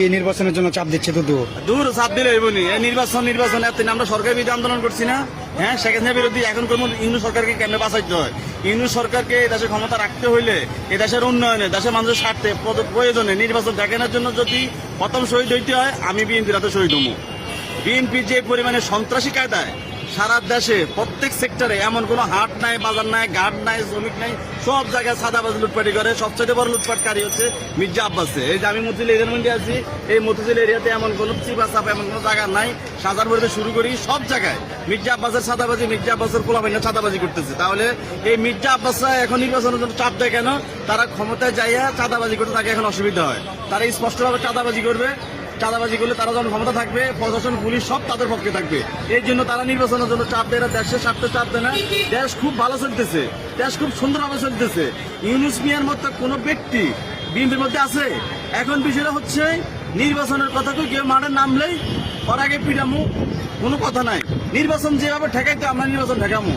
এই নির্বাচনের জন্য চাপ দিচ্ছে তো দূর চাপ দিলে হইবনি। এই নির্বাচন এত আমরা সরকার বিরোধী আন্দোলন করছি না। হ্যাঁ, শেখ হাসিনা বিরোধী। এখন কোন ইউনূস সরকারকে কেমনে বাঁচাইতে হয়? ইউনূস সরকারকে এদেশে ক্ষমতা রাখতে হইলে এদেশের উন্নয়নে, দেশের মানুষের স্বার্থে প্রয়োজনে নির্বাচন দেখানোর জন্য যদি প্রথম শহীদ হইতে হয়, আমি বিএনপির হাতে শহীদ হবো। বিএনপি যে পরিমাণে সন্ত্রাসী কায়দায় সারা দেশে প্রত্যেক সেক্টরে, এমন কোনো হাট নাই, বাজার নাই, ঘাট নাই, শ্রমিক নাই, সব জায়গায় সাদাবাজি লুটপাটি করে। সবচেয়ে বড় লুটপাটকারী হচ্ছে মির্জা আব্বাসে। এই যে আমি মতিঝিল এরিয়ার মধ্যে আছি, এই মতিঝিল এরিয়াতে এমন কোনো চিপা চাপ এমন কোনো জায়গা নাই, সাজারপুর শুরু করি সব জায়গায় মির্জা আব্বাসের সাদাবাজি, মির্জা আব্বাসের পোলাপাইনা সাদাবাজি করতেছে। তাহলে এই মির্জা আব্বাসরা এখন নির্বাচনের জন্য চাপ দেয় কেন? তারা ক্ষমতায় যাইয়া চাঁদাবাজি করতে তাকে এখন অসুবিধা হয়। তারা স্পষ্টভাবে চাঁদাবাজি করবে। চাঁদাবাজি করলে তারা যখন ক্ষমতা থাকবে, প্রশাসন, পুলিশ সব তাদের পক্ষে থাকবে। এই জন্য তারা নির্বাচনের জন্য চাপ দেয় না, দেশের স্বার্থে চাপ দেয় না। দেশ খুব ভালো চলতেছে, দেশ খুব সুন্দরভাবে চলতেছে। ইউনূস মিয়ার মতো কোনো ব্যক্তি বিএনপির মধ্যে আছে? এখন বিষয়টা হচ্ছে নির্বাচনের কথা তো কেউ মাঠে নামলেই ওর আগে পিটামু, কোনো কথা নাই। নির্বাচন যেভাবে ঠেকাইতে আমরা নির্বাচন ঠেকামু।